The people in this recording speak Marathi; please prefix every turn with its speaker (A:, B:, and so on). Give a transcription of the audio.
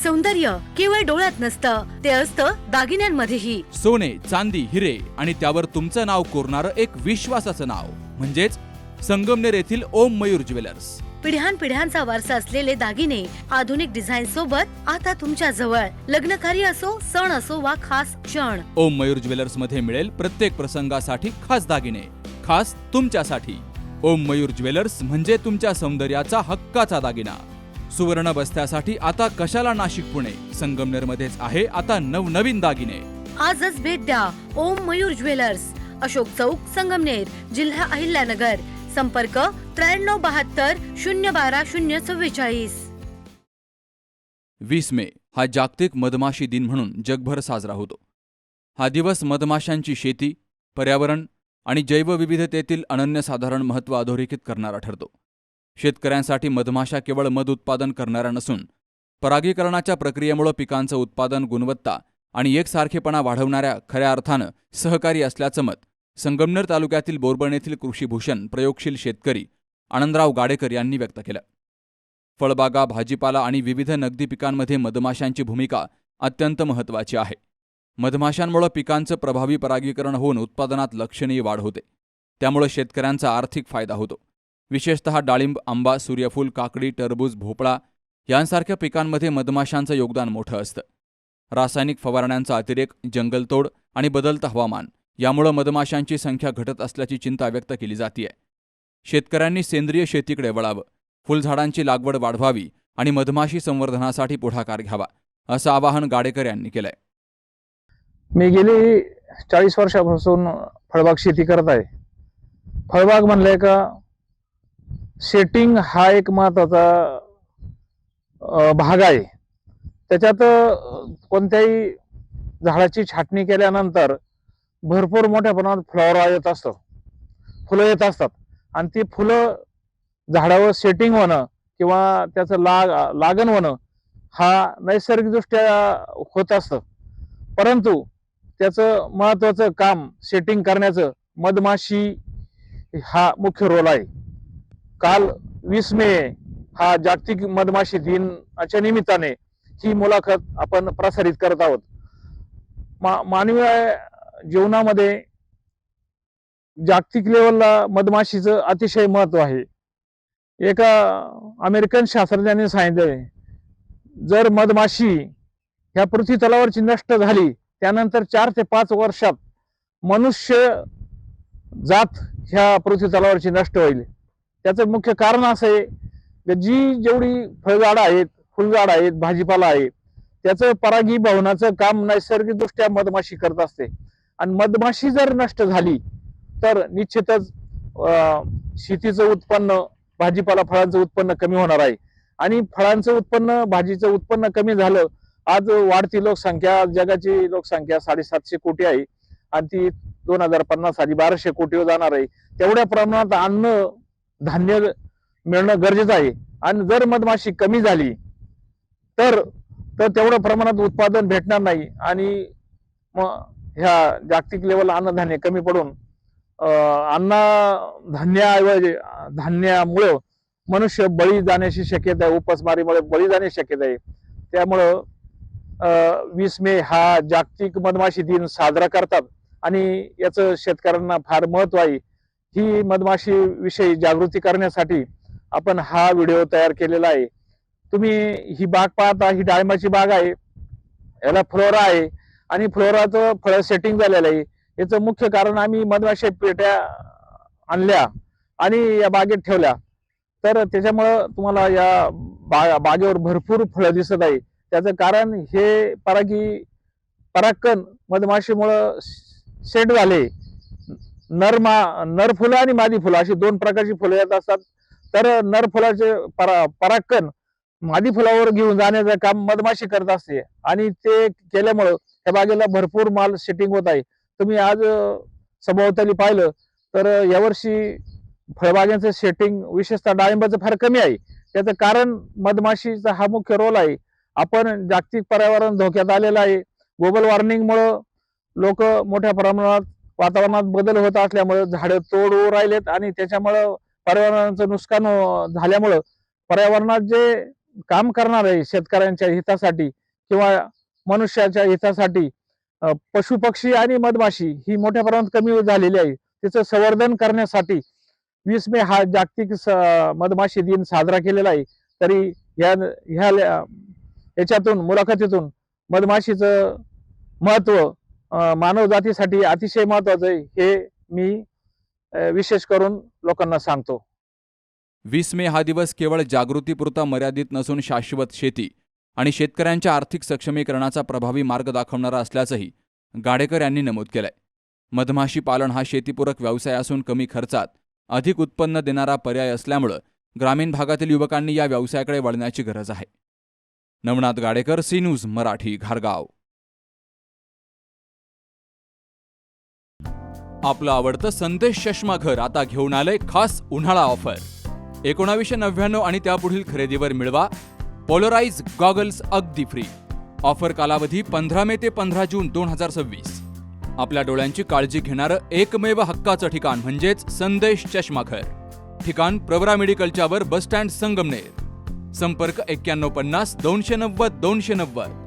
A: सौंदर्य केवळ डोळ्यात नसतं, ते असतं दागिन्यांमध्येही.
B: सोने, चांदी, हिरे आणि त्यावर तुमचं नाव कोरणारं एक विश्वासाचं नाव म्हणजेच संगमनेर येथील ओम मयूर ज्वेलर्स.
A: पिढ्यानपिढ्यांचा वारसा असलेले दागिने आधुनिक डिझाईन सोबत आता तुमच्या जवळ. लग्नकार्य असो, सण असो वा खास क्षण,
B: ओम मयूर ज्वेलर्स मध्ये मिळेल प्रत्येक प्रसंगासाठी खास दागिने, खास तुमच्यासाठी. ओम मयूर ज्वेलर्स म्हणजे तुमच्या सौंदर्याचा हक्काचा दागिना. सुवर्ण बस्त्यासाठी आता कशाला नाशिक पुणे, संगमनेर मध्येच आहे आता नवनवीन दागिने.
A: आजच भेट द्या ओम मयूर ज्वेलर्स, अशोक चौक, संगमनेर, जिल्हा अहिल्यानगर. संपर्क 9372 012 044.
B: 20 मे हा जागतिक मधमाशी दिन म्हणून जगभर साजरा होतो. हा दिवस मधमाशांची शेती, पर्यावरण आणि जैवविविधतेतील अनन्यसाधारण महत्त्व अधोरेखित करणारा ठरतो. शेतकऱ्यांसाठी मधमाशा केवळ मध उत्पादन करणाऱ्या नसून परागीकरणाच्या प्रक्रियेमुळे पिकांचं उत्पादन, गुणवत्ता आणि एकसारखेपणा वाढवणाऱ्या खऱ्या अर्थानं सहकारी असल्याचं मत संगमनेर तालुक्यातील बोरबण येथील कृषीभूषण प्रयोगशील शेतकरी आनंदराव गाडेकर यांनी व्यक्त केलं. फळबागा, भाजीपाला आणि विविध नगदी पिकांमध्ये मधमाशांची भूमिका अत्यंत महत्त्वाची आहे. मधमाशांमुळे पिकांचं प्रभावी परागीकरण होऊन उत्पादनात लक्षणीय वाढ होते. त्यामुळे शेतकऱ्यांचा आर्थिक फायदा होतो. विशेषतः डाळिंब, आंबा, सूर्यफूल, काकडी, टरबूज, भोपळा यांसारख्या पिकांमध्ये मधमाशांचं योगदान मोठं असतं. रासायनिक फवारण्यांचा अतिरेक, जंगलतोड आणि बदलतं हवामान यामुळे मधमाशांची संख्या घटत असल्याची चिंता व्यक्त केली जाते. शेतकऱ्यांनी सेंद्रिय शेतीकडे वळावं, फुलझाडांची लागवड वाढवावी आणि मधमाशी संवर्धनासाठी पुढाकार घ्यावा, असं आवाहन गाडेकर यांनी केलंय.
C: मी गेली 40 वर्षापासून फळबाग शेती करत आहे. फळबाग म्हणले का सेटिंग हा एक महत्वाचा भाग आहे. त्याच्यात कोणत्याही झाडाची छाटणी केल्यानंतर भरपूर मोठ्या प्रमाणात फ्लॉवर येत असतं, फुलं येत असतात आणि ती फुलं झाडावर सेटिंग होणं किंवा त्याचं लागण होणं हा नैसर्गिकदृष्ट्या होत असतं. परंतु त्याचं महत्वाचं काम सेटिंग करण्याचं मधमाशी हा मुख्य रोल आहे. काल 20 मे हा जागतिक मधमाशी दिनाच्या निमित्ताने ही मुलाखत आपण प्रसारित करत आहोत. मानवी जीवनामध्ये जागतिक लेवलला मधमाशीचं अतिशय महत्व आहे. एका अमेरिकन शास्त्रज्ञांनी सांगितले, जर मधमाशी ह्या पृथ्वी तलावरची नष्ट झाली त्यानंतर 4 ते 5 वर्षात मनुष्य जात ह्या पृथ्वी तलावरची नष्ट होईल. त्याचं मुख्य कारण असं आहे की जेवढी फळझाडं आहेत, फुलझाड आहेत, भाजीपाला आहे, त्याचं परागीभवनाचं काम नैसर्गिकदृष्ट्या मधमाशी करत असते. आणि मधमाशी जर नष्ट झाली तर निश्चितच शेतीचं उत्पन्न, भाजीपाला, फळांचं उत्पन्न कमी होणार आहे. आणि फळांचं उत्पन्न, भाजीचं उत्पन्न कमी झालं. आज वाढती लोकसंख्या, जगाची लोकसंख्या 750 कोटी आहे आणि ती 2050 साली 1200 कोटीवर जाणार आहे. तेवढ्या प्रमाणात अन्न धान्य मिळणं गरजेचं आहे. आणि जर मधमाशी कमी झाली तर तेवढ्या प्रमाणात उत्पादन भेटणार नाही आणि मग ह्या जागतिक लेवलला अन्नधान्य कमी पडून धान्यामुळे मनुष्य बळी जाण्याची शक्यता आहे, उपासमारीमुळे बळी जाण्याची शक्यता आहे. त्यामुळं 20 मे हा जागतिक मधमाशी दिन साजरा करतात आणि याचं शेतकऱ्यांना फार महत्व आहे. ही मधमाशी विषयी जागृती करण्यासाठी आपण हा व्हिडिओ तयार केलेला आहे. तुम्ही ही बाग पाहता, ही डाळिंबाची बाग आहे, याला फ्लोरा आहे आणि फ्लोराचं फळ सेटिंग झालेलं आहे. याचं मुख्य कारण आम्ही मधमाशी पेट्या आणल्या आणि या बागेत ठेवल्या, तर त्याच्यामुळं तुम्हाला या बागेवर भरपूर फळं दिसत आहे. त्याचं कारण हे परागकण मधमाशीमुळं सेट झाले. नर फुलं आणि मादी फुलं अशी 2 प्रकारची फुलं येत असतात. तर नर फुलाचे परागकण मादी फुलावर घेऊन जाण्याचं काम मधमाशी करत असते आणि ते केल्यामुळं त्या बागेला भरपूर माल सेटिंग होत आहे. तुम्ही आज सभोवताली पाहिलं तर यावर्षी फळबागांचं सेटिंग, विशेषतः डाळिंबाचं, फार कमी आहे. त्याचं कारण मधमाशीचा हा मुख्य रोल आहे. आपण जागतिक पर्यावरण धोक्यात आलेलं आहे. ग्लोबल वॉर्मिंगमुळं लोक मोठ्या प्रमाणात वातावरणात बदल होत असल्यामुळे झाडं तोडू राहिलेत आणि त्याच्यामुळं पर्यावरणाचं नुकसान झाल्यामुळं पर्यावरणात जे काम करणार आहे शेतकऱ्यांच्या हितासाठी किंवा मनुष्याच्या हितासाठी, पशुपक्षी आणि मधमाशी ही मोठ्या प्रमाणात कमी झालेली आहे. तिचं संवर्धन करण्यासाठी 20 मे हा जागतिक मधमाशी दिन साजरा केलेला आहे. तरी याच्यातून मुलाखतीतून मधमाशीचं महत्व मानव जातीसाठी अतिशय महत्वाचं आहे हे मी विशेष करून लोकांना सांगतो.
B: 20 मे हा दिवस केवळ जागृतीपुरता मर्यादित नसून शाश्वत शेती आणि शेतकऱ्यांच्या आर्थिक सक्षमीकरणाचा प्रभावी मार्ग दाखवणारा असल्याचंही गाडेकर यांनी नमूद केलंय. मधमाशी पालन हा शेतीपूरक व्यवसाय असून कमी खर्चात अधिक उत्पन्न देणारा पर्याय असल्यामुळं ग्रामीण भागातील युवकांनी या व्यवसायाकडे वळण्याची गरज आहे. नवनाथ गाडेकर, सी न्यूज मराठी, घारगाव. आपलं आवडतं संदेश चष्माघर आता घेऊन आलंय खास उन्हाळा ऑफर. 1999 आणि त्यापुढील खरेदीवर मिळवा पोलराइज गॉगल्स अगदी फ्री. ऑफर कालावधी 15 मे ते 15 जून 2026. आपल्या डोळ्यांची काळजी घेणारं एकमेव हक्काचं ठिकाण म्हणजेच संदेश चष्माघर. ठिकाण प्रवरा मेडिकलच्या वर, बस स्टँड, संगमनेर. संपर्क 9150 290 290.